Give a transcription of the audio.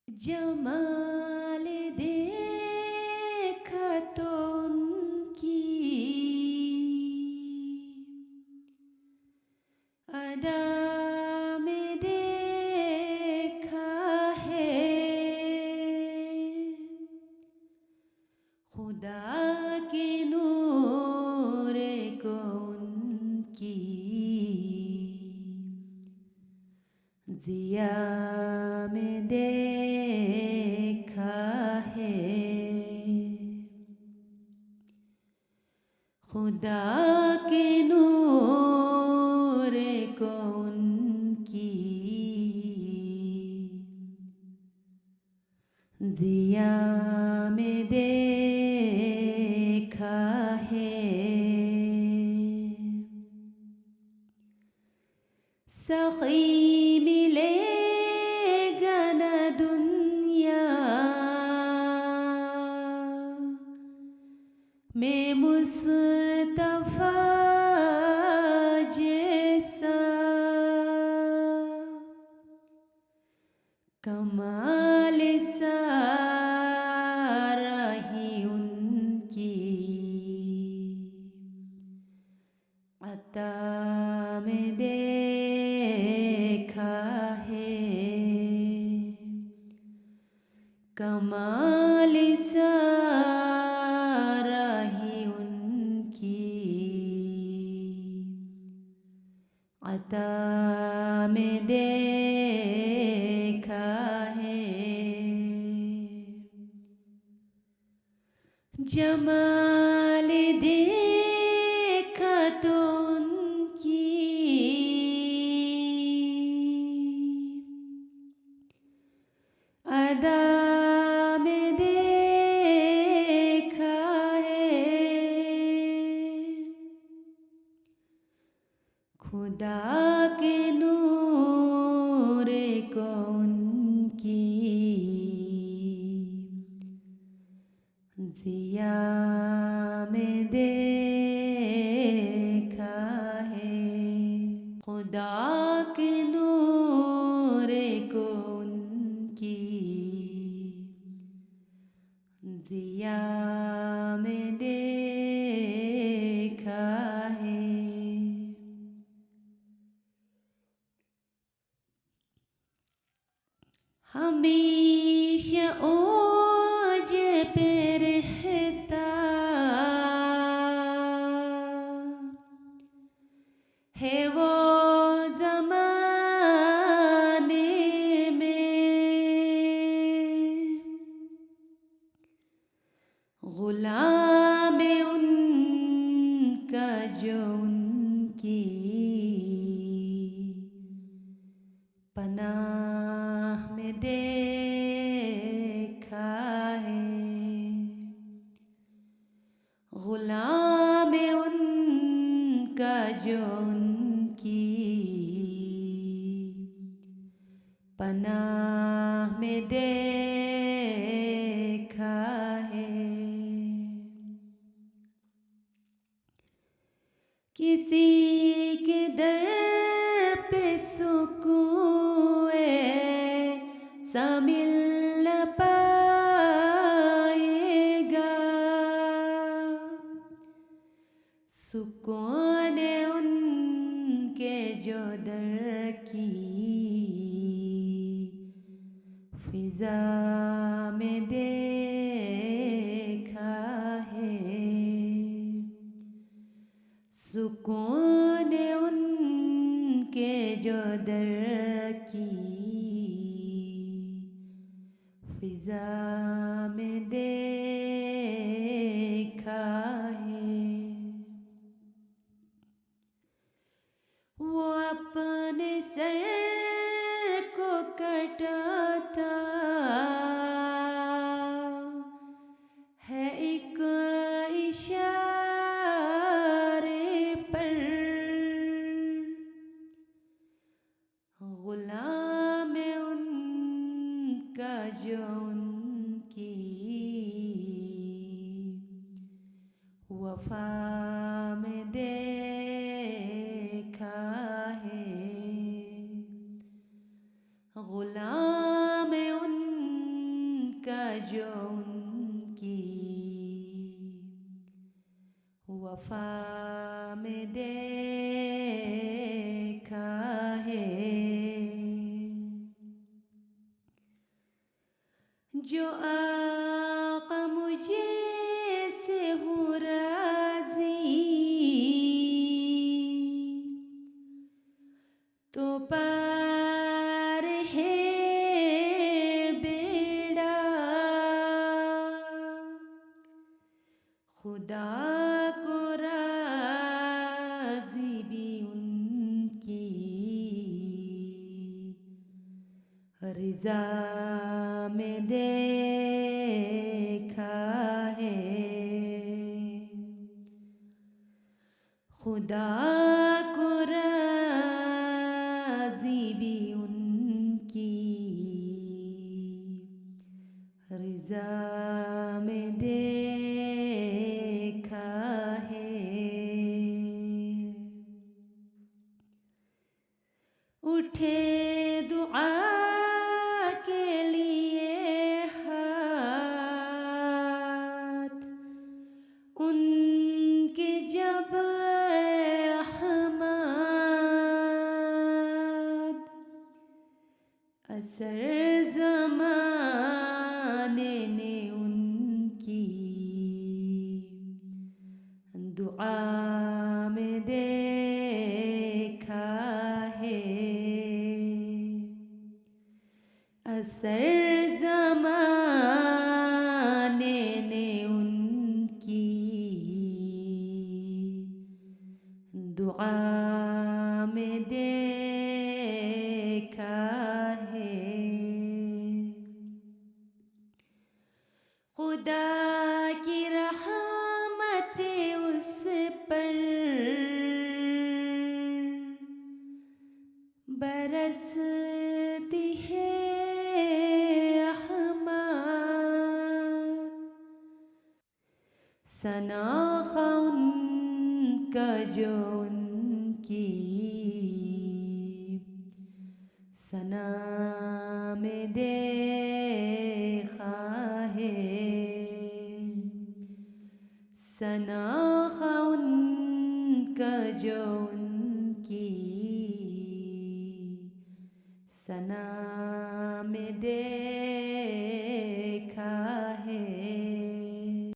जमाल देखा तो उनकी अदा में देखा है खुदा के नूर को उनकी ज़िया में देखा है खुदा के नूर को उनकी ज़िया में देखा है। सखी मिलेगा न दुनिया में मुस्तफा जैसा कमाल सारा ही उनकी अता में देखा है कमाल सारा ही उनकी अता में देखा है। जमाल देखा तो उनकी अदा में देखा है खुदा के नूर को उनकी ज़िया में देखा है खुदा के नूर को उनकी ज़िया में देखा है। हमेशा ओज पे रहता है वो ज़माने में गुलाम उनका जो उनकी पनाह में देखा है गुलाम उनका जो उनकी पनाह में देखा है। किसी के दर पे सुकून ऐसा मिल न पाएगा सुकून उनके जो दर की फिजा में देखा है सुकून उनके जो दर की फिजा में देखा है। वो अपने सर को कटाता है एक इशारे पर गुलाम उनका जो उनकी वफा में देखा है। गुलाम उन जो उनकी वफा में देखा है, जो आका मुझे से हूँ राज़ी तो पार है बेड़ा। खुदा को राज़ी भी उनकी रिज़ा में देखा है। खुदा को राज़ी भी उनकी रिज़ा में देखा है। उठे दुआ के लिए हाथ उनके जब अहमद असर ज़माने ने उनकी दुआ में देखा है। असर ज़माने ने उनकी दुआ में देखा है। खुदा की रहमतें उस पर बरसती है अहमद। सनाखा उनका जो उनकी सना में देखा है। सनाखा उनका जो